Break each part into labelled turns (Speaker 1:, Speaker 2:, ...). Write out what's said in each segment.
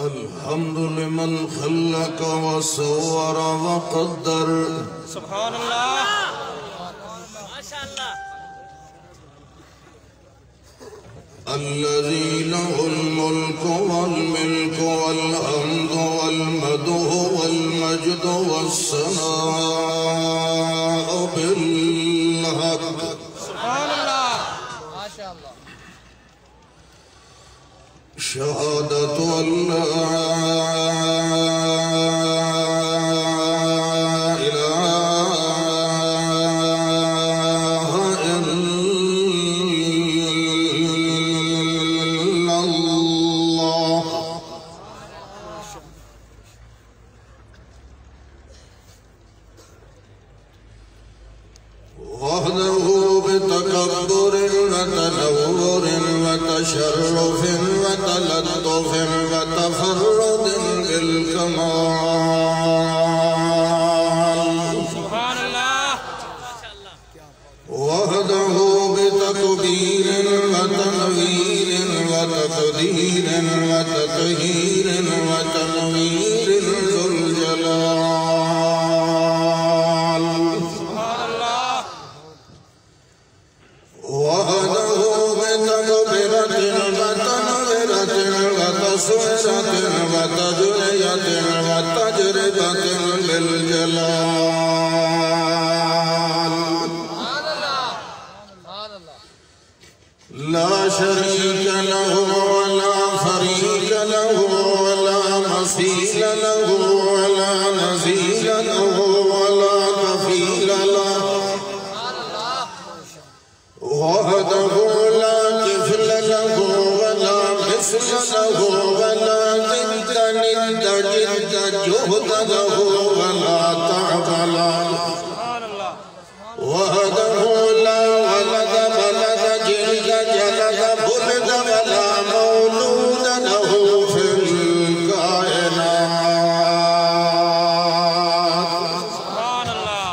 Speaker 1: الحمد لمن خلق وصور وقدر
Speaker 2: سبحان اللہ ماشاء اللہ
Speaker 1: الذي له الملك والملك والحمد والمدح والمجد والثناء بالحق
Speaker 2: سبحان اللہ ماشاء اللہ
Speaker 1: شهادة أن لا إله إلا الله وحده بتكبر وتنور وتشرف وتلطف وتفرد بالكمال
Speaker 2: سبحان اللہ
Speaker 1: وحده بتكبير وتنوير وتقدير وتطهير وتنوير ذو الجلال
Speaker 2: سبحان اللہ
Speaker 1: وحده بتكبيرة وتنويرة وتصويرة وتجرية وتجربة بالجلال
Speaker 2: سبحان اللہ
Speaker 1: لا شريك له ولا فريق له ولا مثيل له ولا نزيل له ولا كفيل له وحده لا كفل له ولا مثل له ولا ضد ند جد جهد له ولا تعب له
Speaker 2: سبحان اللہ
Speaker 1: وحده لا ولد بلد جلد جلد بلد ولا مولود له في الكائنات
Speaker 2: سبحان اللہ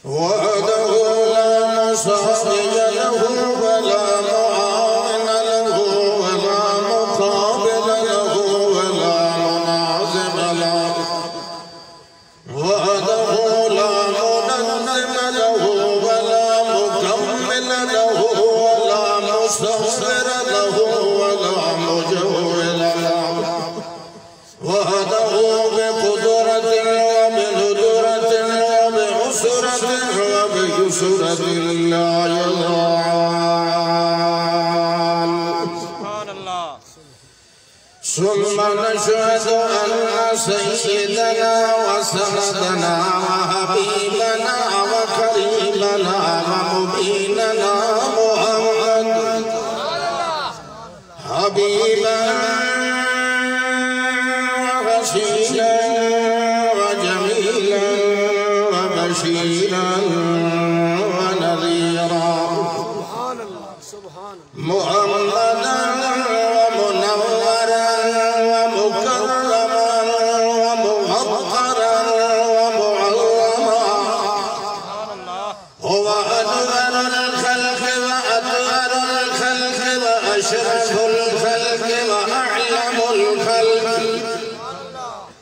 Speaker 1: وحده لا مساوي له ولا معاون له ولا مقابل له ولا منازم له وحده لا منظم له ولا مكمل له ولا مصور له ولا مجور له وحده بقدرة وبندرة وبعسرة وبيسرة لا يضال
Speaker 2: سبحان اللہ
Speaker 1: ثم نشهد أن سيدنا وسندنا وحبيبنا وكريمنا ومبيننا محمد حبيبا وحسينا وجميلا وبشيرا ونذيرا محمدا ومنورا ومكرما وموقرا ومعظما
Speaker 2: سبحان اللہ
Speaker 1: هو أدبر الخلق وأدبر الخلق وأشرف الخلق وأعلم الخلق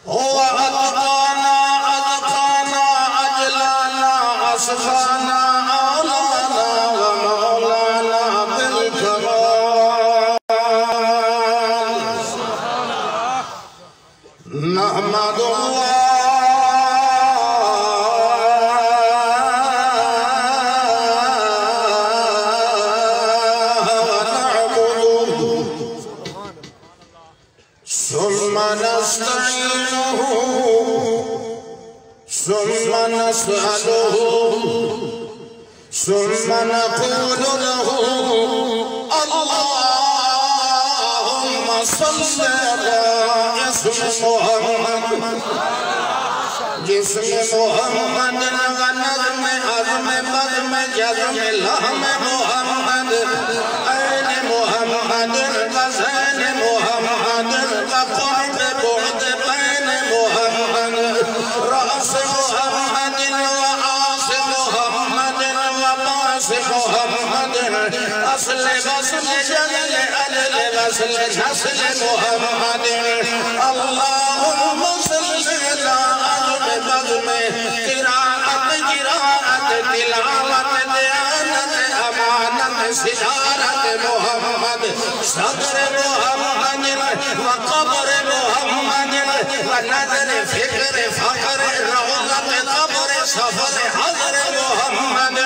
Speaker 1: هو أتقانا أتقانا أجلانا أصفانا أولانا ومولانا بالكمال
Speaker 2: سبحان اللہ
Speaker 1: نحمد الله ونعبده ثم نستعينه ثم نسأله ثم نقول له اللهم صل على اسم محمد جسم محمد ونظم عظم بظم جزم لحم محمد عين محمد وزين محمد وقرب بعد بين محمد رأس محمد وعاص محمد وباس محمد اصل وصل جلل عدل وصل نسل محمد اللہم صلی عزم بزم قراءت جراءت تلاوت دیانت امانت سجارت محمد صدر محمد وقبر محمد ونظر فکر فقر روضت قبر سفر حضر محمد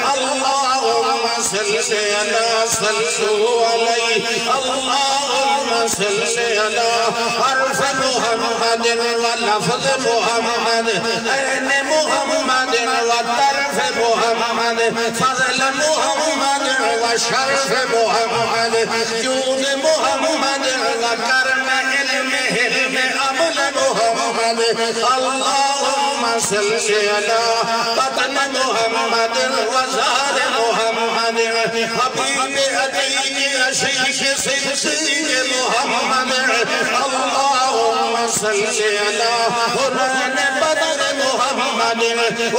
Speaker 1: اللہم صلی علیہ صلو علیہ اللہم صلی علیہ حرف محمد ولفظ محمد عین محمد وطرف محمد فضل محمد وشرف محمد جود محمد وکرم علم حلم عمل محمد اللہم صلی علیہ بطن محمد وزار محمد حبیب عتیق عشیق صدیق محمد اللہم صلی علیہ حرین بدر محمد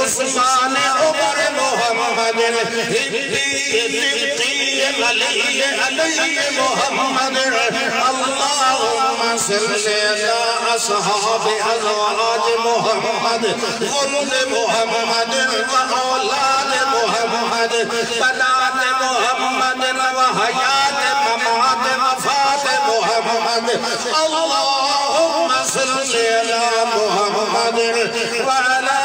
Speaker 1: عثمان عمر محمد حبی تبقی علی علی محمد اللہم صلی علیہ اصحاب ازواج محمد غلد محمد واولاد محمد بنات محمد وحیات ممات وفات محمد اللہم صلی علی محمد وعلا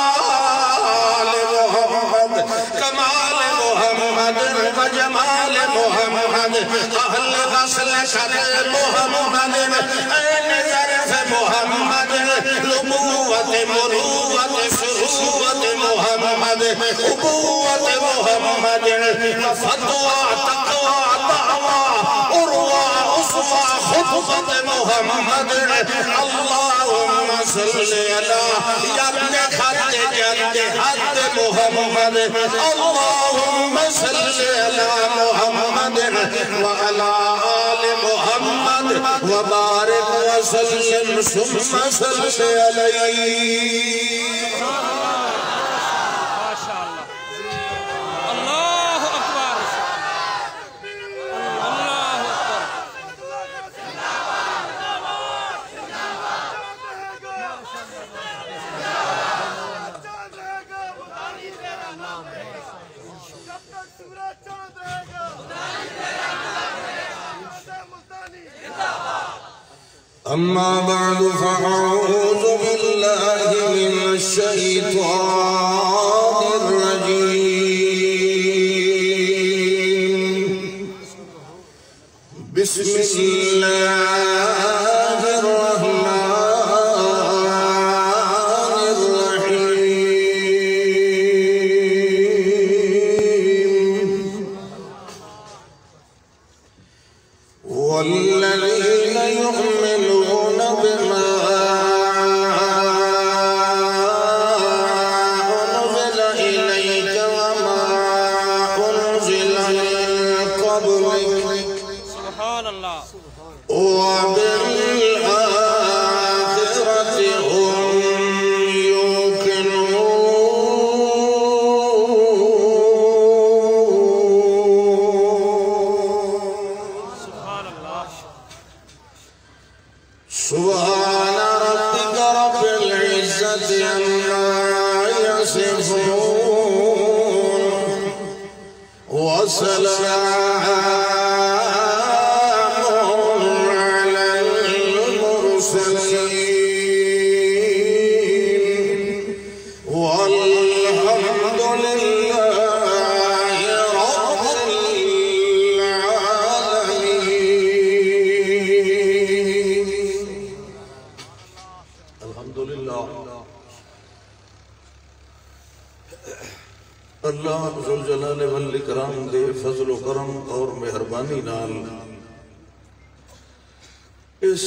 Speaker 1: آل محمد کمال محمد وجمال محمد اہل غسل شرع محمد این ظرف محمد لبوت مروت فروت محمد ابوت محمد فتوى تقوى دعوى عروى عصوى خطبت محمد اللہم صلی علی ید خط جد حد محمد اللہم صلی علی محمد وعلى آل محمد وبارك وسلم ثم صل عليه
Speaker 2: اللہ اکبر اللہ اکبر
Speaker 1: أما بعد فأعوذ بالله من الشيطان الرجيم بسم الله الرحمن الرحيم والذين يؤمنون بما أنزل إليك وما أنزل من قبلك
Speaker 2: سبحان اللہ
Speaker 1: وبالآخرة هم يوقنون
Speaker 2: سبحان اللہ
Speaker 1: سبحان ربك رب العزة عما يصفون وسلام على المرسلين والحمد لله رب العالمين الحمدللہ اللہ ذوالجلال والاکرام دے فضل و کرم اور مہربانی نال اس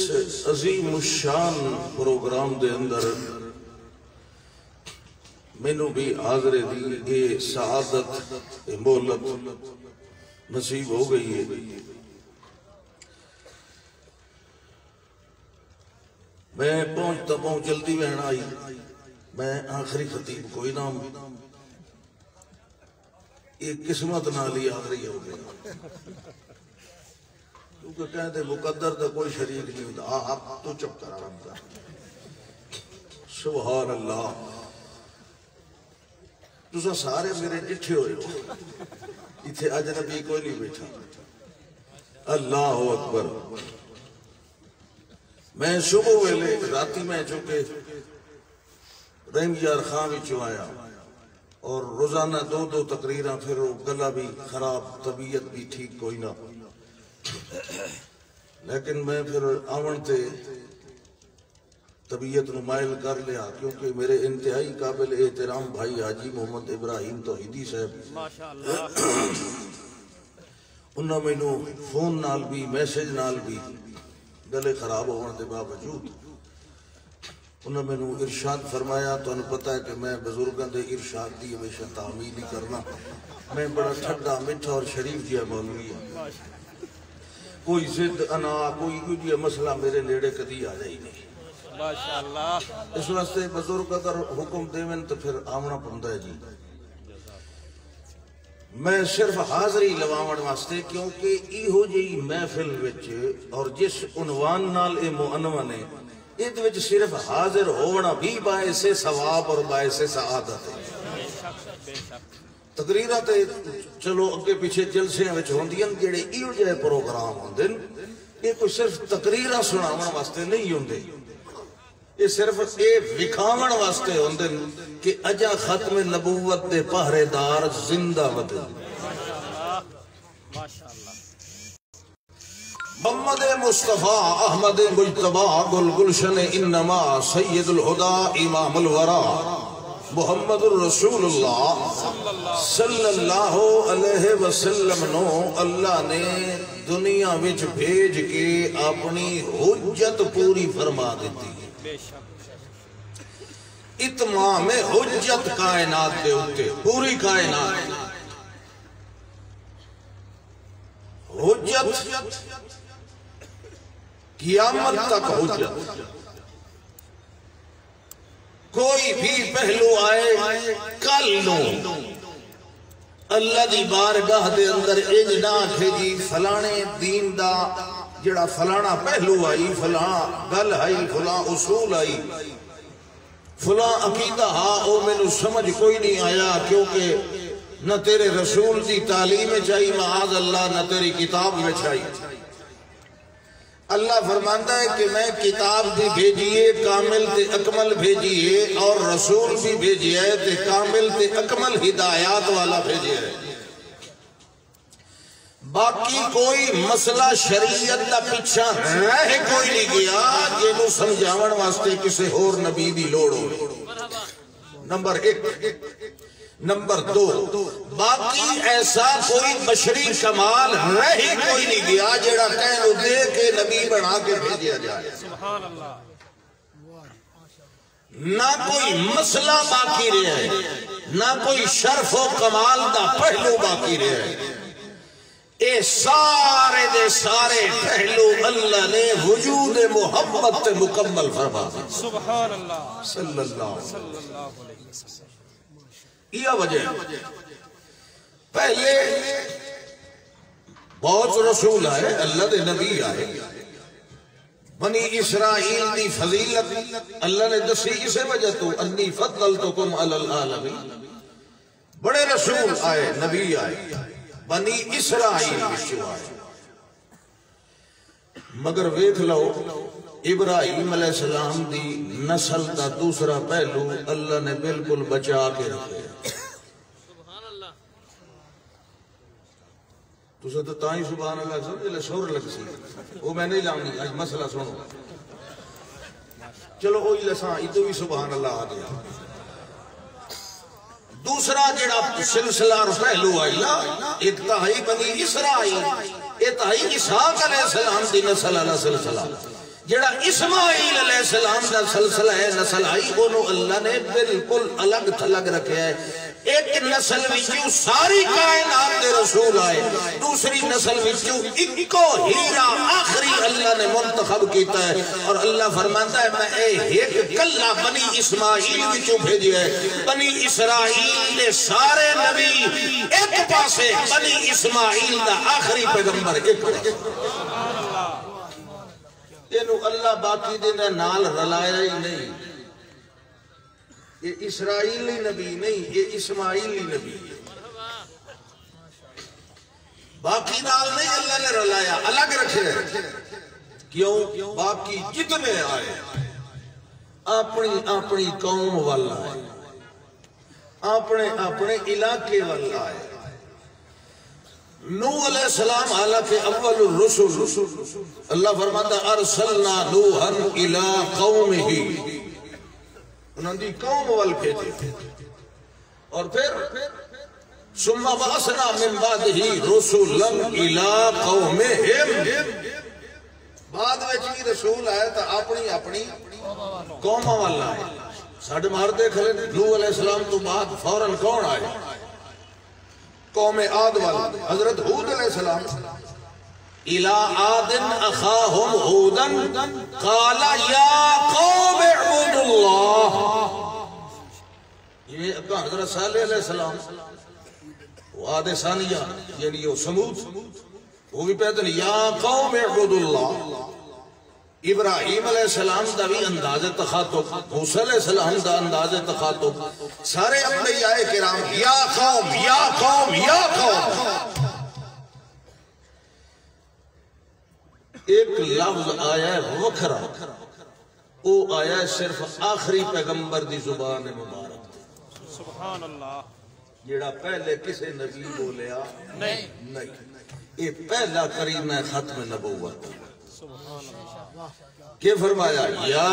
Speaker 1: عظیم الشان پروگرام دے اندر مینوں بھی حاضر دی یہ سعادت مولت نصیب ہو گئی ہے میں پہنچتا پہنچ جلدی بہن آئی، میں آخری خطیب کوئی نام ایک قسمت نال ہی آخری ہو گیا، کیونکہ کہتے مقدر دا کوئی شریک نہیں ہوتا، آپ تو چپ کر آرام کر۔ سبحان اللہ، تسا سارے میرے ڈٹھے ہوئے ہو، اتھے اجنبی کوئی نہیں بیٹھا۔ اللہ اکبر۔ میں صبح ویلے راتی میں چونکہ رحم یار خان وچوں آیا اور روزانہ دو تقریراں، پھر گلا بھی خراب، طبیعت بھی ٹھیک کوئی نہ، لیکن میں پھر آون تے طبیعت نو مائل کر لیا، کیونکہ میرے انتہائی قابل احترام بھائی حاجی محمد ابراہیم توحیدی صاحب
Speaker 2: ماشاءاللہ
Speaker 1: انہاں مینوں فون نال بھی میسج نال بھی گلے خراب ہونے دے باوجود انہاں مینوں ارشاد فرمایا، تو انہوں پتہ ہے کہ میں بزرگاں دے ارشاد دی ہمیشہ تعمیل ہی کرنا، میں بڑا ٹھڈا میٹھا اور شریف جہا مولوی ہوں، کوئی ضد انا کوئی جہا مسئلہ میرے نیڑے کدی آ جائی نہیں۔
Speaker 2: ماشاءاللہ
Speaker 1: اس واسطے بزرگ اگر حکم دیون تو پھر آمنا پڑتا ہے جی۔ میں صرف حاضری لواون واسطے، کیونکہ ایہو جی محفل وچ اور جس عنوان نال اے معنون ہے، اس وچ صرف حاضر ہونا بھی باعث ثواب اور باعث سعادت ہے۔ تقریراں تے چلو اگے پیچھے جلسیاں وچ ہوندیاں جڑے ایہو جے پروگرام ہوندے یہ کوئی صرف تقریراں سناون واسطے نہیں ہوندے، یہ صرف وکھاون واسطے ہوندے کہ اجا ختم نبوت دے پہرے دار زندہ ودے۔ محمد مصطفیٰ احمد مجتبیٰ گل گلشن انما سید الہدی امام الورا محمد الرسول اللہ صلی اللہ علیہ وسلم نو اللہ نے دنیا وچ بھیج کے اپنی حجت پوری فرما دیتی، اتمام حجت کائنات دے اتے، پوری کائنات حجت، قیامت تک حجت۔ کوئی بھی پہلو آئے کل نو اللہ دی بارگاہ دے اندر انج نہ آکھے جی فلانے دین دا جڑا فلانا پہلو آئی، فلاں گل آئی، فلاں اصول آئی، فلاں عقیدہ ہاں او میں نو سمجھ کوئی نہیں آیا، کیونکہ نہ تیرے رسول دی تعلیم چاہی معاذ اللہ، نہ تیری کتاب میں چاہی۔ اللہ فرمانتا ہے کہ میں کتاب بھی بھیجیے کامل تے اکمل بھیجیے، اور رسول بھی بھیجیے تے کامل تے اکمل ہدایات والا بھیجیے۔ باقی کوئی مسئلہ شریعت دا پیچھا رہ کوئی نہیں گیا جنہوں سمجھاون واسطے کسے اور نبی دی لوڑ ہو۔ نمبر ایک۔ نمبر دو، باقی ایسا کوئی بشری کمال رہ ہی کوئی نہیں گیا جڑا کہنو دے کے نبی بنا کے بھیجیا جائے۔
Speaker 2: سبحان اللہ۔
Speaker 1: نہ کوئی مسئلہ باقی رہے، نہ کوئی شرف و کمال دا پہلو باقی رہے، اے سارے دے سارے پہلو اللہ نے وجود محمد تے مکمل فرما دی۔
Speaker 2: سبحان اللہ
Speaker 1: صلی اللہ
Speaker 2: صلی اللہ علیہ وسلم۔
Speaker 1: یہ وجہ پہلے بہت رسول آئے، اللہ دے نبی آئے، بنی اسرائیل دی فضیلت اللہ نے دسی اسے وجہ تو انی فضلتکم علی العالمین، بڑے رسول آئے، نبی آئے، بنی اسرائیل بچو آئے، مگر ویکھ لو ابراہیم علیہ السلام دی نسل دا دوسرا پہلو اللہ نے بالکل بچا کے رکھے۔ تو سے تو تائیں سبحان اللہ سمجھے لے شور لگ سی، وہ میں نہیں لاؤں آج مسئلہ سنو، چلو اوہی لساں ادھو بھی سبحان اللہ آ گیا۔ دوسرا جڑا سلسلہ اور پہلو آئیلا ایک تہائی بنی اسرائیل، ایک تہائی اسحاق علیہ السلام دی نسل علیہ سلسلہ، جڑا اسماعیل علیہ السلام دا سلسلہ ہے نسل آئی، انہوں اللہ نے بالکل الگ تھلگ رکھے ہے۔ ایک نسل وچوں ساری کائنات دے رسول آئے، دوسری نسل وچوں ایکو ہیرا آخری اللہ نے منتخب کیتا ہے، اور اللہ فرماتا ہے میں ایک کلا بنی اسماعیل وچوں بھیجے ہے۔ بنی اسرائیل دے سارے نبی ایک پاسے، بنی اسماعیل دا آخری پیغمبر ایک پاسے۔ اینو اللہ باقی دے نال رلایا ہی نہیں، یہ اسرائیلی نبی نہیں، یہ اسماعیلی نبی ہے۔ باقی نال نہیں اللہ نے رلایا، الگ رکھے ہیں۔ کیوں؟ باقی جتنے آئے اپنی اپنی قوم والا ہے، اپنے اپنے علاقے والا ہے۔ نوح علیہ السلام حالانکہ اول الرسل، اللہ فرماتا ارسلنا نوحا الی قومہ، انہوں نے قوم وال بھیجے، اور پھر ثم بعثنا من بعدہ رسلا الی قومہم، بعد میں چی رسول آیا تو اپنی اپنی قوم والا ہے۔ ساڑھے مار دیکھ لیں نوح علیہ السلام تو بعد فوراً کون آئے؟ قوم عاد والا حضرت ہود علیہ السلام، إِلَىٰ عَادٍ أَخَاهُمْ هُودًا قَالَ يَا قَوْمِ اعْبُدُوا اللَّهَ، یہ حضرت صالح علیہ السلام وعد ثانیہ یعنی یہ سمود، وہ بھی پیدل یا قوم اعبدوا اللہ۔ ابراہیم علیہ السلام دا بھی انداز تخاطب، موسیٰ علیہ السلام دا انداز تخاطب، سارے انبیاء کرام یا قوم یا قوم یا قوم۔ ایک لفظ آیا ہے وکھرا، وہ آیا ہے صرف آخری پیغمبر دی زبان مبارک،
Speaker 2: سبحان اللہ،
Speaker 1: جیڑا پہلے کسے نبی بولیا
Speaker 2: نہیں،
Speaker 1: یہ پہلا کرینہ ختم نبوت۔
Speaker 2: سبحان اللہ،
Speaker 1: کہ فرمایا یا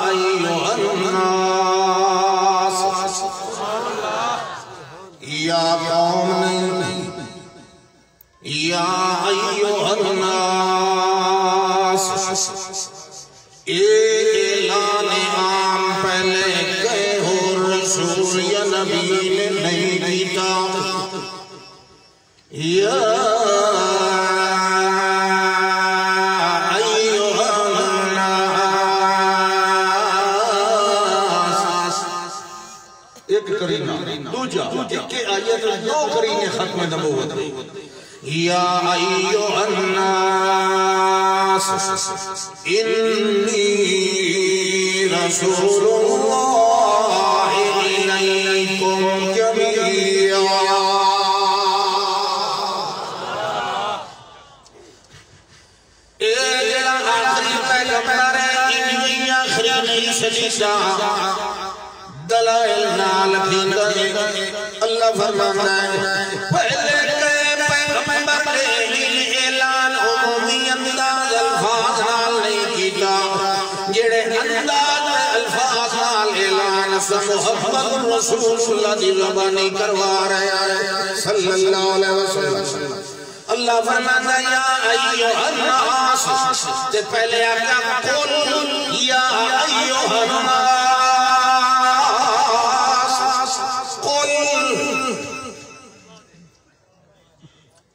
Speaker 1: ایوہ الناس، یا قوم نہیں، یا ایوہ الناس، اعلان عام پہلے گئے ہو رسول یا نبی نے نہیں کیتا، یا ایوہ الناس، ایک کرینہ دوجہ، ایک آیت دو کرینے ختم نبوت، یا ایوہ الناس انی رسول اللہ الیکم جمیعا۔ دلائل نال بھیندے اللہ فرماتا ہے پہلے کے پیغمبر نے اعلان عمومی انداز الفاظ نال نہیں کیتا، جڑے انداز الفاظ نال اعلان محمد رسول اللہ دی زبانی کروا رہے ہیں صلی اللہ علیہ وسلم۔ اللہ فرماتا ہے یا ایوہ الناس، تے پہلے آقا قل یا ایوہ الناس، قل،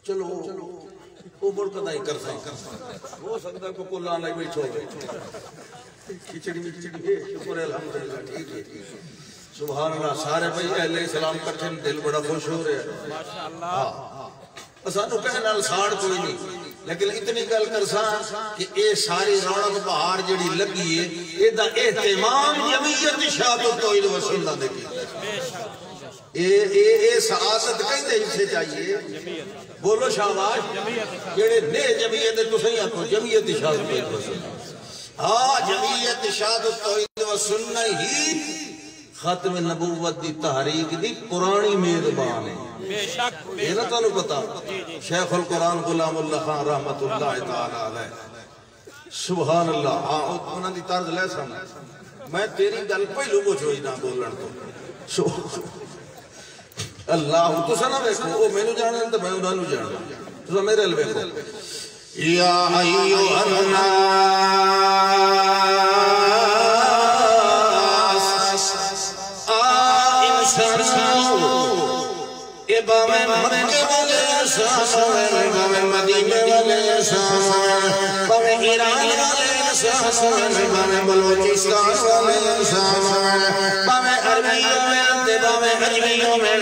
Speaker 1: چلو وہ بڑھتا نہیں کرتا، وہ سکتا کو کل آنا ہی بھی چھوڑ گئے، کھچڑی ہے، شکر الحمدللہ، ٹھیک ہے، سبحان اللہ۔ سارے بھائی اہل اسلام کٹھن دل بڑا خوش ہو رہے ہیں،
Speaker 2: ماشاءاللہ،
Speaker 1: سانو کہنا ساڑ کوئی نہیں، لیکن اتنی گل کرساں کہ اے ساری رونق بہار جڑی لگی ہے، اے دا اہتمام جمعیت شاہد التوحید و سنت نے کی، اے سعادت کہیں دے سے چاہیے، بولو شاباش، جڑے نے جمعیت تو صحیح آکو جمعیت شاہد التوحید و سنت، ہاں جمعیت شاہد التوحید و سنت ہی ختم نبوت دی تحریک دی پرانی میزبان ہے۔
Speaker 2: بے شک،
Speaker 1: یہ نہ تانوں پتا شیخ القرآن غلام اللہ خان رحمت اللہ تعالی علیہ، سبحان اللہ، ہاں انہوں دی طرز لے سامنے میں تیری گل پہلو پوچھوئی نہ بولن تو اللہ تو سنا ویکھو او مینوں جانن تے میں انہاں نوں جاننا، تو میرے ال ویکھو یا ایھا الناس کہ باوے مکے والے احسان ہوئے باوے مدینے والے احسان ہوئے باوے ایران والے احسان ہوئے باوے بلوچستان والے احسان ہوئے باوے عربیوں میں باوے عجمیوں میں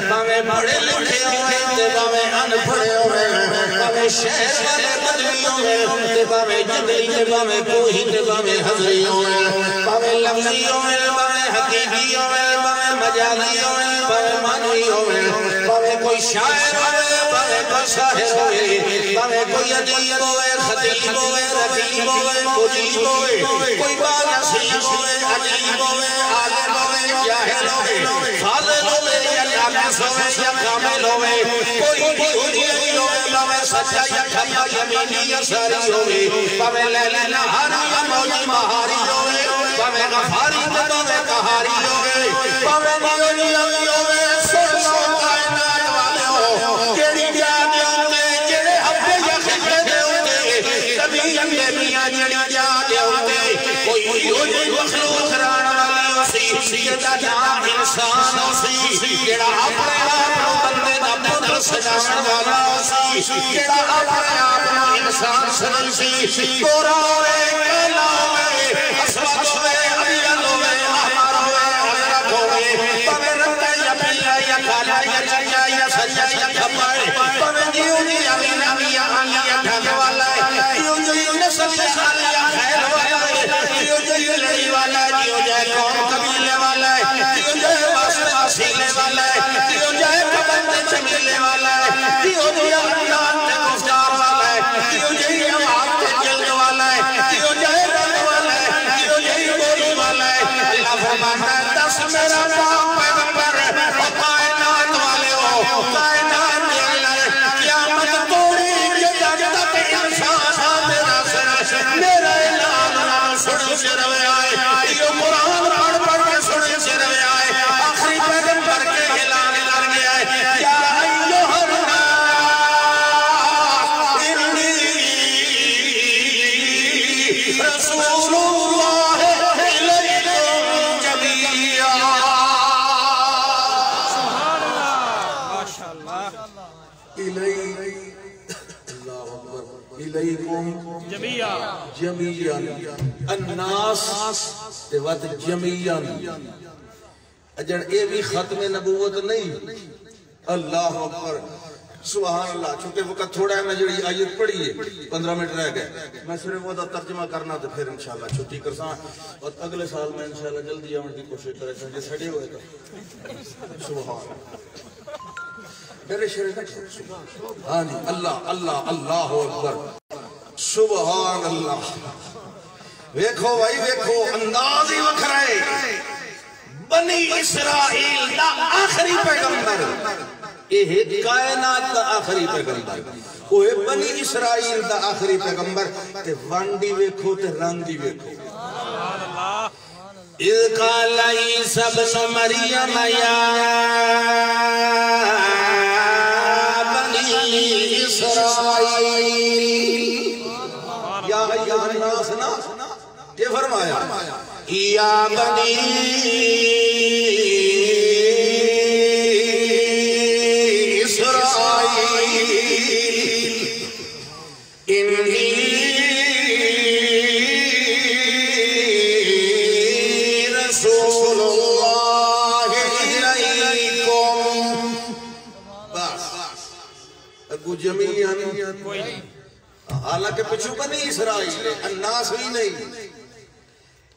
Speaker 1: باوے پڑھے لکھے ہوئے باوے ان پڑھے ہوئے باوے شہر والے بدویوں میں باوے جبری باوے کوہی باوے حضریوں میں باوے لفظیوں میں باوے حقیقیوں میں باوے مجازیوں میں باوے معنویوں میں باوے کوئی شاعر ہوئے باوے کوئی شاعر ہوئے باوے کوئی ادیب ہوئے خطیب ہوئے رقیب ہوئے مجیب ہوئے کوئی بانصیب ہوئے عجیب ہوئے عالم ہوئے جاہل ہوئے فاضل ہوئے یا ناقص ہوئے یا کامل ہوئے کوئی بھی ہوئی ہوئے باوے سچا یا کھپا یمینی یا ساری ہوئے باوے لیلی نہاری یا موجی مہاری ہوئے باوے غفاری باوے قہاری ہوئے باوے نیونی ہوئے سوچو کائنات والے ہو کیڑی جان ہوتے جڑے حبے یا خبے دے ہوتے کبھی انگے میاں جڑی جان ہوتے کوئی ہوئی مخلوق ران والی ہوسی جڑا جان انسان ہوسی جڑا اپنے آپ بندے دا پتر سجان والا ہوسی جڑا اپنے آپ انسان سنسی گورا ہوئے کلا ہوئے اسود ہوئے ابیل ہوئے احمر ہوئے حضرت ہوئے پوے رنگا یا پیلا یا کالا یا چنیا یا سجا یا کھپائے پوے نیونی امینہ یا آنیا ڈھاگے والا ہے کیوں جو یہ نسل خالی یا خیر والا ہے کیوں جو یہ لڑی والا ہے کیوں جو یہ قوم قبیلے والا ہے کیوں جو یہ واسطہ سیلے والا ہے کیوں جو یہ قبند چمیلے والا ہے کیوں جو یہ اندان تے گفتار والا ہے کیوں جو یہ عوام تے جلد والا ہے کیوں جو یہ رنگ والا ہے کیوں جو یہ بولی والا ہے اللہ فرماتا ہے دس میرا نام پیغمبر اور کائنات والے ہو کائنات جلد قیامت توڑی جب تک انسان میرا سر میرا اعلان سن سے روے آئے یہ قرآن پڑھ پڑھ کے سن سے روے آئے آخری پیغمبر کے اعلان کر گیا ہے یا ایوہ الناس انی رسول اللہ الیکم جمیعا
Speaker 2: سبحان اللہ ماشاءاللہ
Speaker 1: الیکم
Speaker 2: جمیعا
Speaker 1: جمیعا الناس تے وقت جمیعا اجن اے بھی ختم نبوت نہیں اللہ اکبر سبحان اللہ چونکہ وقت تھوڑا ہے میں جڑی آیت پڑھی ہے 15 منٹ رہ گئے میں صرف وہ ترجمہ کرنا تو پھر انشاءاللہ چھٹی کرساں اور اگلے سال میں انشاءاللہ جلدی آنے کی کوشش کرے سن جے سڑے ہوئے تو سبحان میرے شریف ہاں جی اللہ اللہ اللہ اکبر سبحان اللہ ویکھو بھائی ویکھو انداز ہی وکھرائے بنی اسرائیل دا آخری پیغمبر یہ کائنات دا آخری پیغمبر وہ بنی اسرائیل دا آخری پیغمبر تے وانڈی ویکھو تے رنگی ویکھو
Speaker 2: سبحان اللہ
Speaker 1: اذ قال عیسی ابن مریم یا بنی اسرائیل یا ایھا الناس نا کہ فرمایا یا بنی اسرائیل انی رسول اللہ الیکم بس ابو جمیعاً
Speaker 2: کوئی نہیں
Speaker 1: حالانکہ پچھو بنی اسرائیل الناس ہی نہیں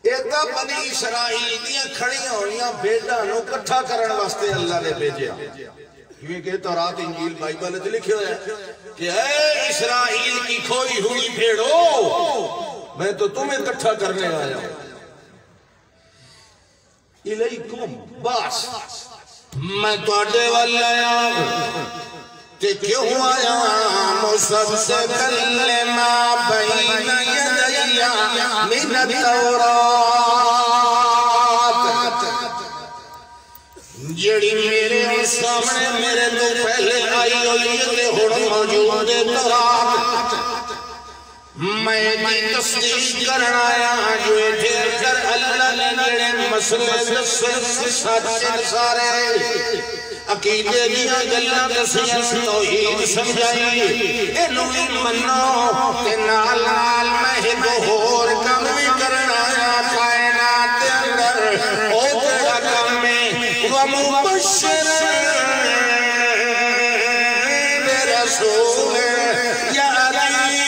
Speaker 1: ایتا بنی اسرائیل دیاں کھڑیاں ہوئیاں بیٹا نو کٹھا کرن واسطے اللہ نے بھیجیا کیونکہ تورات انجیل بائبل میں لکھے ہوئے ہیں کہ اے اسرائیل کی کھوئی ہوئی بھیڑو میں تو تمہیں کٹھا کرنے آیا ہوں الیکم بس میں تواڈے والے آیا ہوں کہ کیوں آیا مصدقا لما بین یدی من التوراۃ جڑی میرے سامنے میرے تو پہلے آئی ہوئی تے ہن موجود ہے تورات میں بھی تصدیق کرنا آیا جو ٹھہر کر اللہ نے جڑے مسئلے سچ سارے عقیدے دیا گلہ دسیاں توحید سمجھائی انہوں منو تے نال نال مہد ہور کم بھی کرنا کائنات اندر او تے حکم میں ومبشر برسول یاتی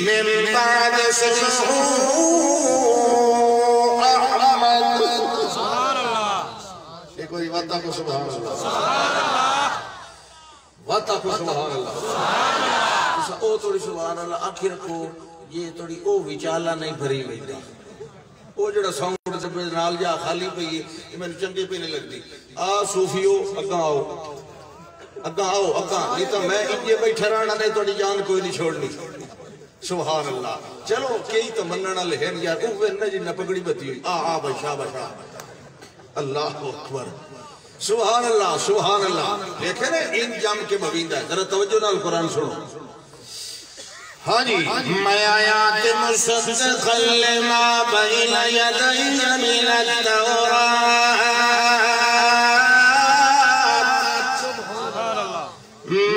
Speaker 1: من بعد اسمہ وَاتَّا کو سبحان اللہ وَاتَّا کو سبحان اللہ او توڑی سبحان اللہ آنکھی رکھو یہ توڑی او وچالہ نہیں بھری ہوئی او جڑا ساؤنڈ سے نال جا خالی پہ یہ میں نے چنگے پہ نہیں لگ دی صوفیو اگاں آؤ نہیں تو میں انجے بیٹھا رہنا نہیں توڑی جان کوئی نہیں چھوڑنی سبحان اللہ چلو کئی تو مننا لہن یار اوہ نجی نہ پگڑی بتی ہوئی بشا اللہ اکبر سبحان اللہ دیکھیں نا ان جام کے مبیندہ ہے ذرا توجہ نال قرآن سنو ہاں جی میں آیات مصدقا لما بین یدی من التوراۃ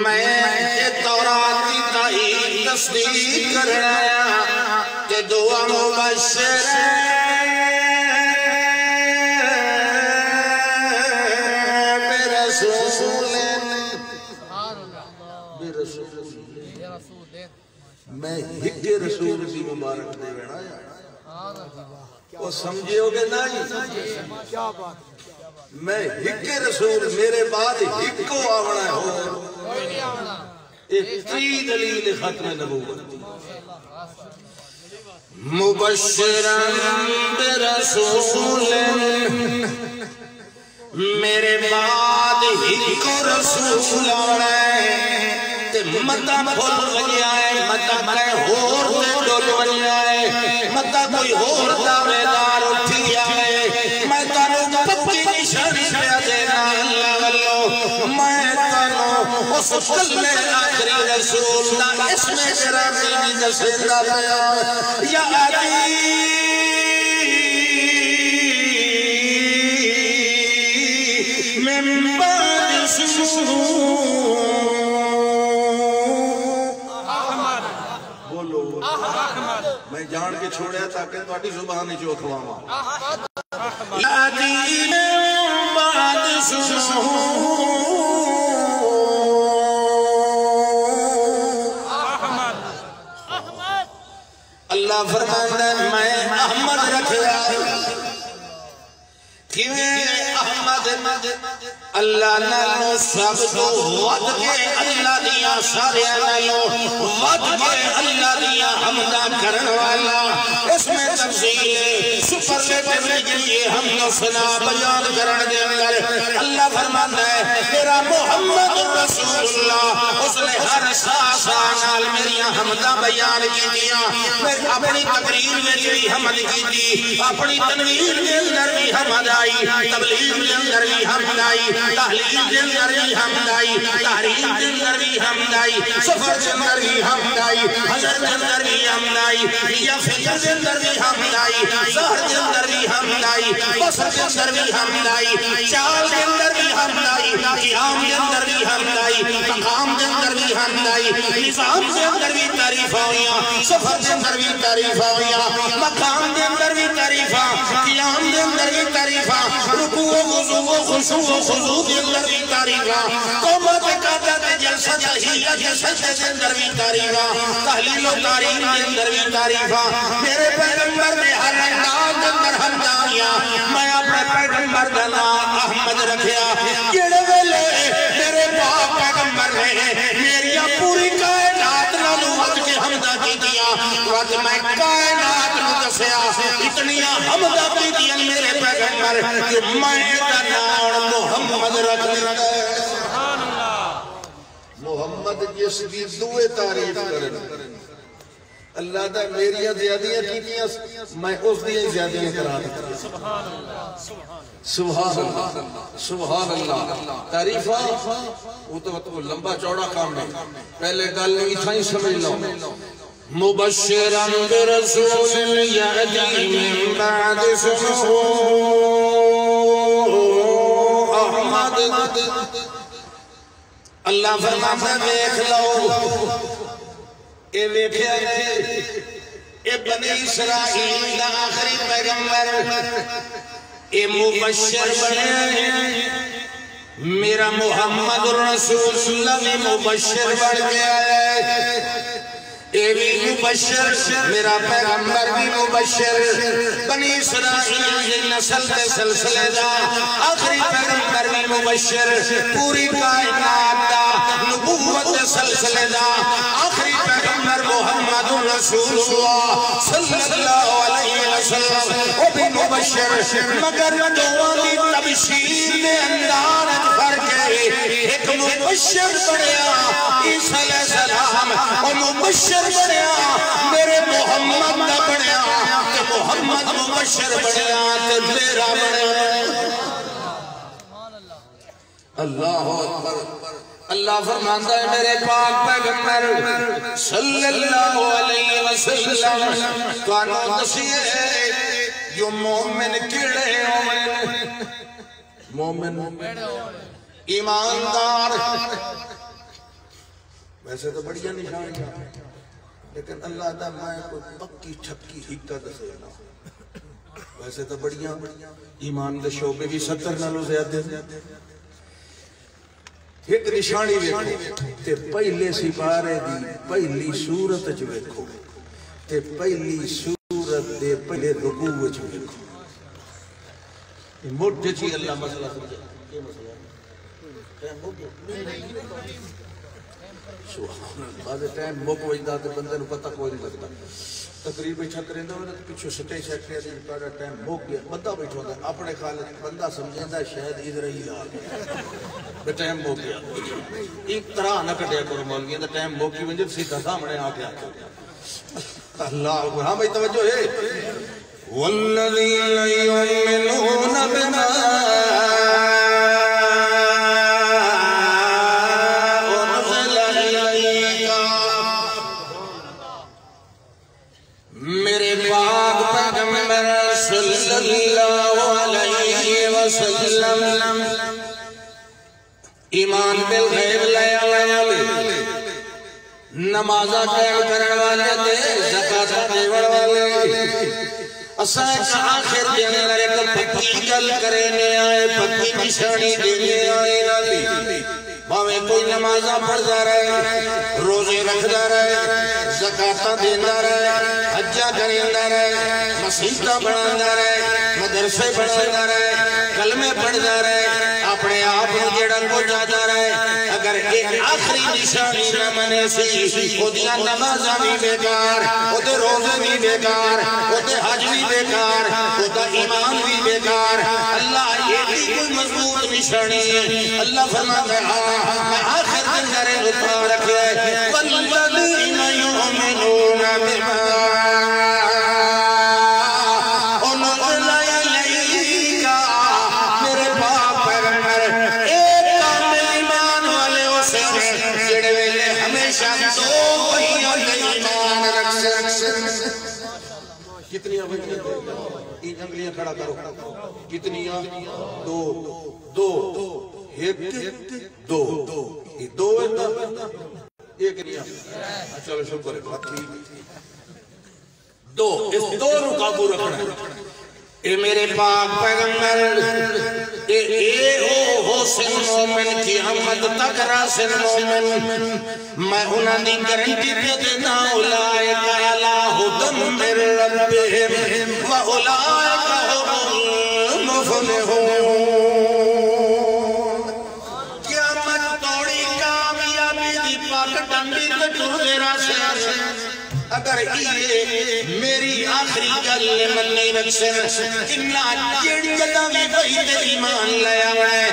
Speaker 1: میں تورات کی تائید تصدیق کر رہا کہ دعا مبشر میں ہک رسول کی مبارک دے بینا یا وہ سمجھے ہوگے نہیں میں ہک رسول میرے بعد ہک کو آونا ہو ایک تی دلیل ختم نبوت مبشرن برسول میرے بعد ہک رسول آونا ہے متا کھول بنیا ہے متا میں ہور تے ڈول بنیا ہے متا کوئی ہور دعوے دار اٹھیا ہے میں تانوں پکی نشانی پہ دینا اللہ واللو میں تانوں اس کل آخری رسول دا اس میں تیرا دینی دسندہ پیا یا علی من بعد سنو میں جان کے چھوڑیا تاکہ تواڈی زبان نہیں چوکھواواں یادی بعد سنو اللہ فرماندا ہے میں احمد رکھیا کیویں احمد اللہ نالو سب تو ود کے اللہ دیا سارے نالو ود کے اللہ دیا حمدہ کرن والا اس میں تفصیل ہے سپرلیٹو میں جلیے حمد و ثنا بیان کرن دے اندر اللہ فرماتا ہے میرا محمد رسول اللہ اس نے ہر ساسا نال میری حمدہ بیان کی دیا میں اپنی تقریر میں بھی حمد کی دی اپنی تنویر کے اندر بھی حمد آئی تبلیغ کے اندر بھی حمد آئی تحلیل کے اندر بھی حمد آئی تحریم کے اندر بھی حمد آئی سفر کے اندر بھی حمد آئی حضر کے اندر بھی حمد آئی یا فکر کے اندر بھی حمد آئی ظہر کے اندر بھی حمد آئی بصر کے اندر بھی حمد آئی چال کے اندر بھی حمد آئی قیام کے اندر بھی حمد آئی مقام کے اندر بھی حمد آئی نظام کے اندر بھی تعریف ہویا سفر کے اندر بھی تعریف ہویا مقام کے اندر بھی تعریف قیام کے اندر بھی تعریف رکوع و وضو و خشوع و خضوع کے اندر بھی تعریف قومت قادت جلسہ تحیہ کے سجدے کے اندر بھی تعریف تحلیل و تعریف کے اندر بھی تعریف میرے پیغمبر نے ہر انداز کے اندر حمد آیا میں اپنے پیغمبر کا نام احمد رکھیا کیڑے ویلے میرے پاک پیغمبر نے میری پوری کائنات نالو وقت کے حمدہ کی دیا وقت میں کائنات نو دسیا اتنی حمدہ کی دیا میرے پیغمبر کہ میں کا نام محمد رکھ لگا محمد جس کی دوے تعریف کرن اللہ دا میری زیادیاں کیتیاں میں اس دیئے زیادیاں کرا دیا سبحان اللہ سبحان اللہ تعریفہ وہ تو لمبا چوڑا کام ہے پہلے گل اتھا ہی سمجھ لو مبشرا برسول یأتی من بعد اسمہ محمد اللہ فرماتا ہے دیکھ لو اے ویکھیا اے بنی اسرائیل دا آخری پیغمبر اے مبشر بنے میرا محمد رسول اللہ بھی مبشر بڑھ گیا ہے اے بھی مبشر میرا پیغمبر بھی مبشر بنی اسرائیل کی نسل کے سلسلے دا آخری پیغمبر بھی مبشر پوری کائنات دا نبوت سلسلے دا آخری پیغمبر محمد رسول اللہ صلی اللہ علیہ وسلم وہ بھی مبشر مگر دوانی تبشیر میں اندارت فرق ہے ایک مبشر بڑھیا عیسیٰ علیہ السلام اور مبشر بڑھیا میرے محمد نہ بڑھیا کہ محمد مبشر بڑھیا کہ میرا بڑھیا اللہ اکبر اللہ فرماتا ہے میرے پاک پیغمبر صلی اللہ علیہ وسلم تو انہوں دسیے جو مومن کیڑے ہوئے مومن ایماندار ویسے تو بڑھیا نشانیاں لیکن اللہ دا میں کوئی پکی ٹھکی حقیقت دسے نا ویسے تو بڑھیا ایمان دے شعبے بھی 70 نالوں زیادہ ایک نشانی ویکھو تے پہلے سپارے دی پہلی صورت جو ویکھو تے پہلی صورت دے پہلے رکوع جو ویکھو موٹے چی اللہ مسئلہ سمجھا یہ مسئلہ سبحان اللہ بعض ٹائم موک وجدہ تے بندے نو پتہ کوئی نہیں لگتا تقریب چھت رہندہ ہونا تو پچھو سٹے سیکٹری دی پڑا ٹائم موک گیا بندہ بیٹھو ہوتا ہے اپنے خالق بندہ سمجھیندہ شاید ادھر ہی آ گیا بے ٹائم موک گیا ایک طرح نہ کٹیا کرو مولوی اندر ٹائم موکی ونجب سیدھا سامنے آ گیا اللہ اکبر ہاں بھائی توجہ ہے والذین یؤمنون بما میرے پاک پیغمبر صلی اللہ علیہ وسلم ایمان بالغیب لے والے نمازہ قائم کرنے والے دے زکاة دیوڑ والے اساں آخر کے اندر ایک پکی گل کرنے آئے پکی نشانی دینے آئے نبی باویں کوئی نمازہ پڑھتا رہے روزے رکھتا رہے زکاة دینا رہے حجہ کرنا رہے مسیحہ بڑھانا رہے مدرسے بڑھانا رہے کلمے پڑھتا رہے اپنے آپ کو جڑا کو جاتا رہے اگر ایک آخری نشانی نہ منے سی وہ دیا نمازہ بھی بیکار وہ دے روزے بھی بیکار وہ دے حج بھی بیکار وہ دے ایمان بھی بیکار اللہ یہ بھی کوئی مضبوط نشانی ہے اللہ فرماتا ہے میں آخر دن کرے لطا رکھے والذین یؤمنون بما کتنی این انگلیاں کھڑا کرو کتنی دو دو ایک دو دو ایک نہیں چلو شکر دو اس دو نو قابو رکھنا اے میرے پاک پیغمبر اے او حسن مومن کی احمد تک راسن مومن میں انہاں دی گارنٹی پہ دینا اولائک علی ہدی من ربہم واولائک هم المفلحون قیامت توڑی کامیابی دی پاک ڈنڈی تے ٹر دے راسن اگر یہ میری آخری گل منی رکھسن انہا جیڑی جدہ بھی بہی دے ایمان لیا وڑے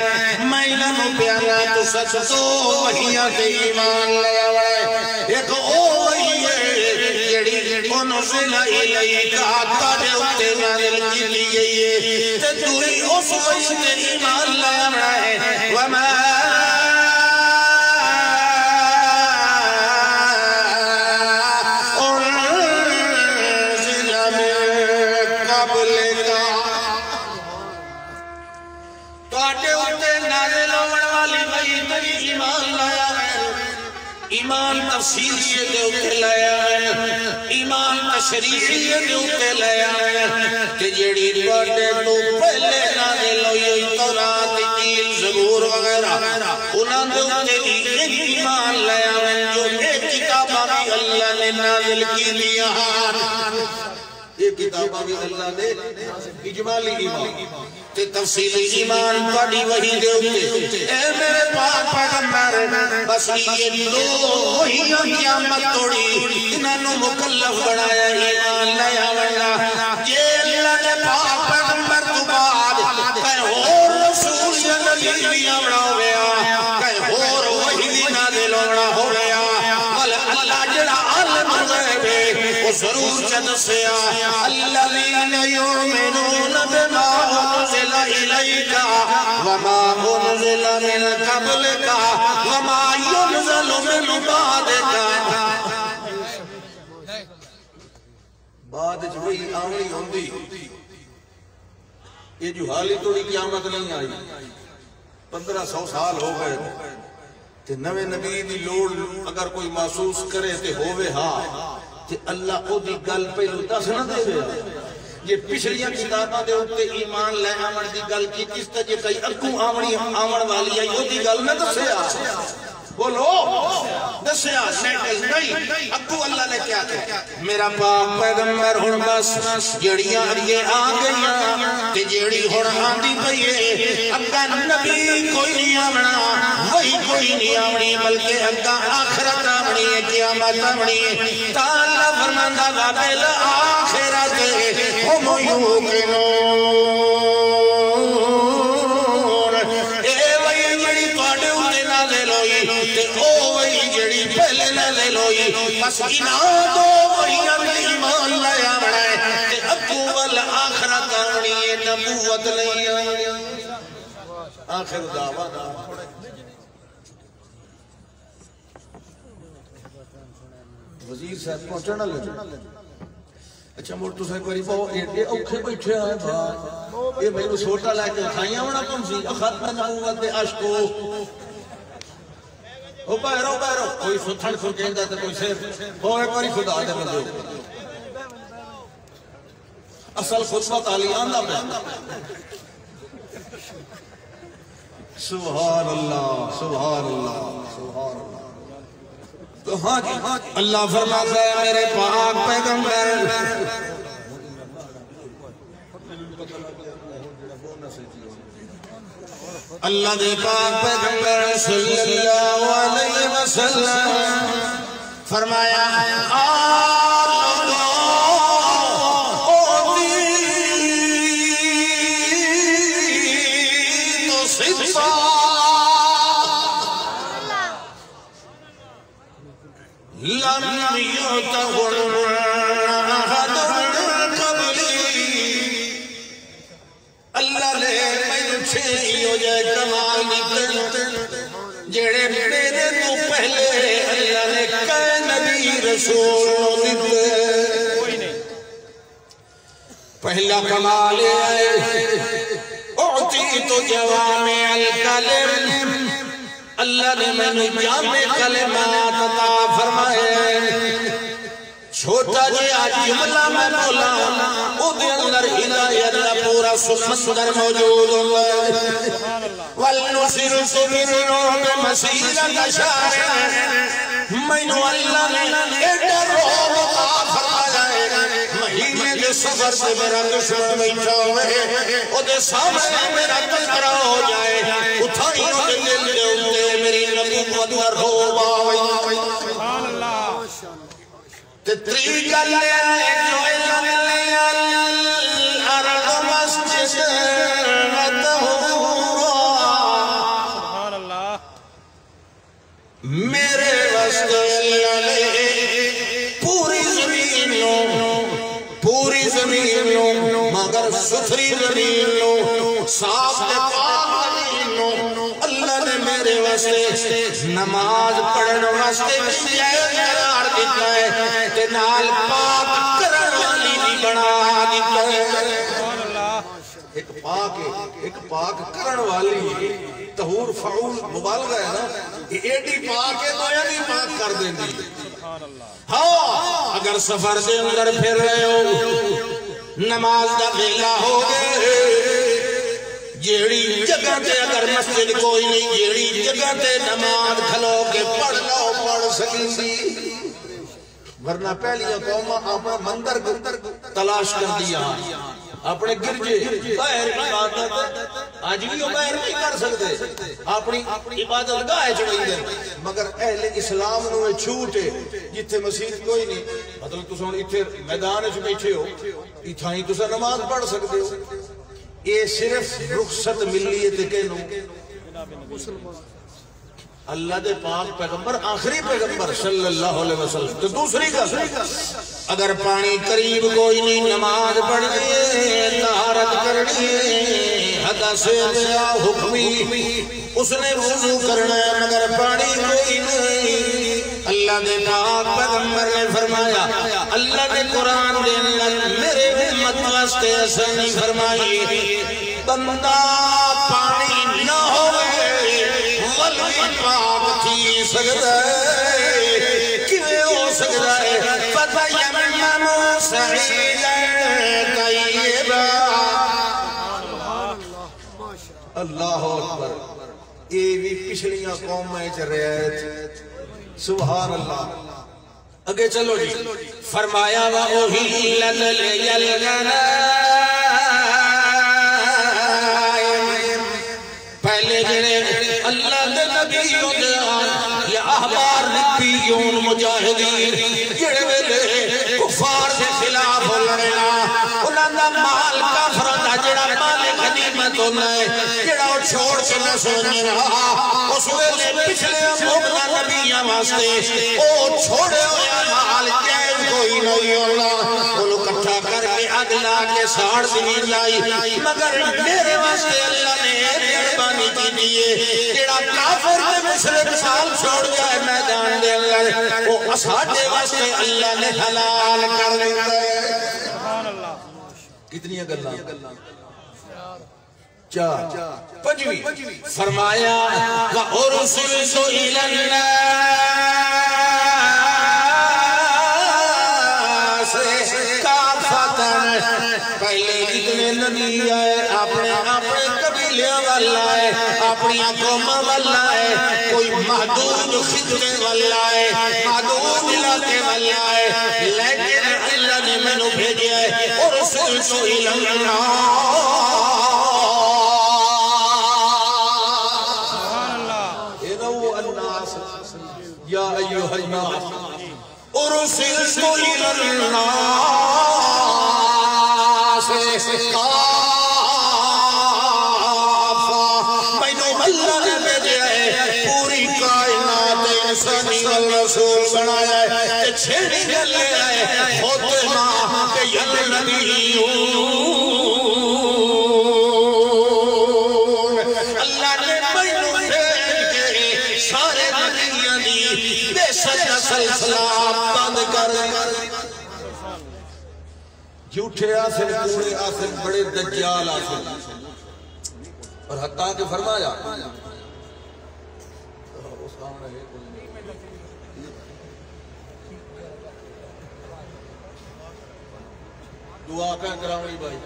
Speaker 1: میں انہوں پیانا تو سچ تو وحیاں تے ایمان لیا وڑے ایک او وحی ہے جیڑی انزل الیکا تاڑے اتے نازل کی لی گئی ہے تے دوری اس وحی تے ایمان لیا وڑے وما نازل نبی ایمان لایا ایمان تفصیلی دے اتے لایا ایمان تشریحی دے اتے لایا کہ جیڑی بڑے تو پہلے نازل ہوئی تورات انجیل زبور وغیرہ انہاں دے اتے ایمان لایا جو ایک کتابہ بھی اللہ نے نازل کی دیا یہ کتابہ بھی اللہ نے اجمالی ایمان تے تفصیلی ایمان پڑھی وہی دے ہوتے اے میرے پاک پیغمبر بس یہ دو ہی قیامت توڑی انہوں مکلف بنایا ایمان لیا ورنہ یہ اللہ نے پاک پیغمبر تو بعد کہیں اور رسول سے نبی آمنا ہو گیا کہیں اور وحی نازل ہونا ہو گیا اللہ جڑا عالم غیب وہ ضرور چند سے الذین یؤمنون بما انزل الیک وما انزل من قبلک وما ينزل من بعدک بعد جوئی آمنی ہوندی یہ جو حالی توڑی قیامت نہیں آئی 1500 سال ہو گئے تے نوے نبی دی لوڑ اگر کوئی محسوس کرے تے ہووے ہاں تے اللہ او دی گل پہلو دس نہ دے وے یہ پچھلیاں کتاباں دے اوتے ایمان لے آمن دی گل کی کس طرح جے کئی اگوں آمن والی آئی او دی گل نہ دسیا بولو دسیا نہیں ابو اللہ نے کیا کہا میرا پاک پیغمبر ہن بس جڑیاں یہ آ گئیاں تے جیڑی ہن آندی پئی اگا نبی کوئی نہیں آمنا وہی کوئی نہیں آمنی بلکہ اگا آخرت آمنی ہے قیامت آمنی ہے تا اللہ فرماندا وابل آخرت ہم یوقنون اے وہی جڑی تواڈے اوتے نازل ہوئی تے او وہی جڑی پہلے نازل ہوئی بس انہاں دو وحیاں تے ایمان لایا بڑھائے تے اول آخرت آنی ہے نبوت نہیں آنی آخر دعویٰ وزیر صاحب پہنچنا لگے اچھا موڑ تو صاحب باری پاؤ اے اوکھے بیٹھے آئے بھائی یہ میں نے سوٹا لائے کے اٹھائیاں ہونا کون سی ختم نبوت عشقو او بہرو کوئی ستھن سکین دا تے کوئی صرف ہو ایک باری خدا دے بندے اصل خطبہ تعلیان دا میں سبحان اللہ سبحان اللہ سبحان اللہ تو ہاں جی اللہ فرماتا ہے میرے پاک پیغمبر اللہ دے پاک پیغمبر صلی اللہ علیہ وسلم فرمایا لم يعتبر أحد قبلي اللہ نے میں چھئی ہو جائے کمال نکل جڑے میرے تو پہلے اللہ نے کہے نبی رسول دیتے پہلا کمال آئے اعطی تو جوامع الکلم اللہ نے میں نے جامع کلمات عطا فرمائے چھوٹا جی آج جملہ میں بولا او دے اندر ہدایت کا پورا سمندر موجود ہے والنصر سبرنوں میں مسیرہ شاعر میں نے اللہ نے ایڈا روب عطا فرمایا مہینے دے سفر سے میرا دشمن بیٹھا ہوئے او دے سامنے میرا تذکرہ ہو جائے اٹھائی ہو دے دل دے اندے میری نبوت پر روب آئی سبحان اللہ تتری گلے جو علم الارض مسجد سبحان اللہ میرے وسط اللہ پوری زمینوں مگر ستھری زمینوں صاف دے پاک زمینوں اللہ نے میرے واسطے نماز پڑھن واسطے قرار دیتا ہے تے نال پاک کرن والی بھی بنا دیتا ہے ایک پاک کرن والی طہور فعول مبالغہ ہے نا، ایڈی پاک ہے تو یعنی پاک کر دیں دی۔ ہاں اگر سفر دے اندر پھر رہے ہو، نماز دا ویلا ہو گئے، جیڑی جگہ تے اگر مسجد کوئی نہیں، جیڑی جگہ تے نماز کھلو کے پڑھ لو پڑھ سکیں دی، ورنہ پہلی قومہ اپنا مندر تلاش کر دیا، اپنے گرجے باہر عبادت آج بھی وہ باہر نہیں کر سکتے، اپنی عبادت گاہ چڑھائی دیں، مگر اہل اسلام نوے چھوٹے جتھے مسجد کوئی نہیں، مطلب تسا اتھے میدان وچ بیٹھے ہو، اتھائی تسا نماز پڑھ سکتے ہو، یہ صرف رخصت ملی ہے تے کہنو اللہ دے پاک پیغمبر آخری پیغمبر صلی اللہ علیہ وسلم۔ تو دوسری گل، اگر پانی قریب کوئی نہیں، نماز پڑھنی ہے، طہارت کرنی ہے، حدث یا حکمی اس نے وضو کرنا ہے، مگر پانی کوئی نہیں، اللہ دے پاک پیغمبر نے فرمایا، اللہ نے قرآن دے اندر میرے امت واسطے ایسا نہیں فرمائی، بندہ پانی نہ ہوئے ولوی پاک تھی سکتا ہے، کیویں ہو سکتا ہے، فَتَيَمَّمُوا صَعِيدًا طَيِّبًا۔ اللہ اکبر، یہ بھی پچھلیاں قومیں چ رعایت، سبحان اللہ۔ اگے چلو جی، فرمایا وَأُحِلَّتْ لِيَ الْغَنَائِمُ، پہلے جنہیں اللہ دے نبیوں دے یا احبار نبیون مجاہدین جڑے ویلے کفار سے خلاف ہو لڑنا، انہاں دا مال کافروں دا جڑا مال غنیمت ہونا ہے، جڑا وہ چھوڑ کے نہ سونے رہا، اس ویلے پچھلے مومنہ نبیوں واسطے او چھوڑے ہویا مال جائز کوئی نہیں ہونا، انہوں کٹھا کر کے اگلا کے ساڑھ زمین لائی، مگر میرے واسطے اللہ نے مہربانی کی دیئے، جڑا کافر کے مشرق سال چھوڑ جائے میدان دے اندر، وہ اساڑے واسطے اللہ نے حلال کر دیتا ہے۔ کتنی اگلا؟ چار پنجویں فرمایا وَأُرْسِلْتُ إِلَى النَّاسِ كَافَةً، پہلے اتنے نبی آئے، اپنے قبیلے والا ہے، اپنی قومہ والا ہے، کوئی محدود خطے والا ہے، محدود علاقے والا ہے، لیکن اللہ نے میں نے بھیجا ہے اُرْسِلْتُ إِلَى النَّاسِ یا ایوہ الناس اُرْسِلْتُ إِلَى النَّاسِ کافہ، میں نے اللہ نے بھیجا ہے پوری کائنات انسانی رسول بنایا ہے، کہ چھیڑی گلے آئے خاتمہ کہ یا نبیون، اللہ نے میں نے بھیج کے سارے نبیوں دی بے سجدہ سلسلہ بند کر، جھوٹے آسن پورے آسن بڑے دجال آسن، اور حتیٰ کہ فرمایا دعا کہاں کراؤنی بھائی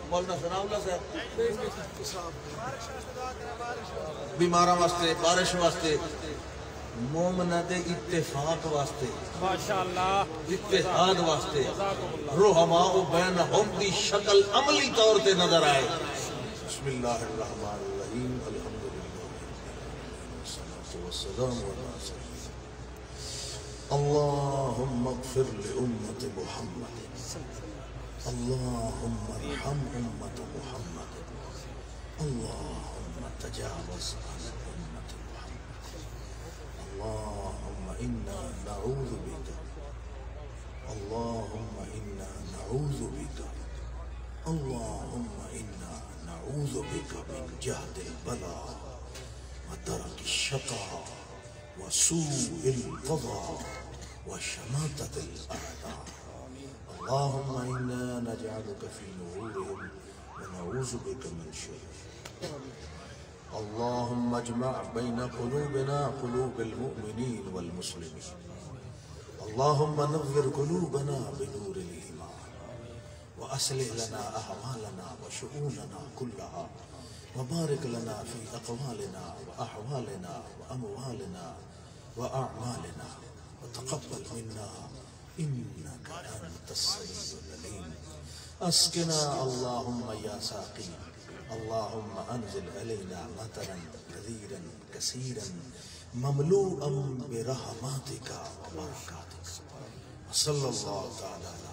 Speaker 1: مولانا سنا اللہ صاحب بیمارہ واسطے، بارش واسطے، مومنہ دے اتفاق واسطے، ماشاءاللہ اتحاد واسطے، رحماء بینہم دی شکل عملی طور تے نظر آئے۔ بسم اللہ الرحمن الرحیم، الحمدللہ والصلاة والسلام علی سیدنا اللہم اغفر لأمت محمد، اللہم ارحم امت محمد، اللہم تجاوز عن امت محمد، اللہم انا نعوذ بک، اللہم انا نعوذ بک، اللہم انا نعوذ بک من جہد البلاء ودرک الشقاء وسوء القضاء وشماتة الأعداء، اللهم إنا نجعلك في نورهم ونعوذ بك من شرورهم، اللهم اجمع بين قلوبنا قلوب المؤمنين والمسلمين. اللهم نور قلوبنا بنور الإيمان وأصلح لنا أحوالنا وشؤوننا كلها وبارك لنا في أقوالنا وأحوالنا وأموالنا وأعمالنا وتقبل منا إنك أنت السميع العليم. اسقنا اللهم يا ساقي. اللهم انزل علينا مطرا كثيرا كثيرا مملوءا برحمتك وبركاتك. صلى الله تعالى على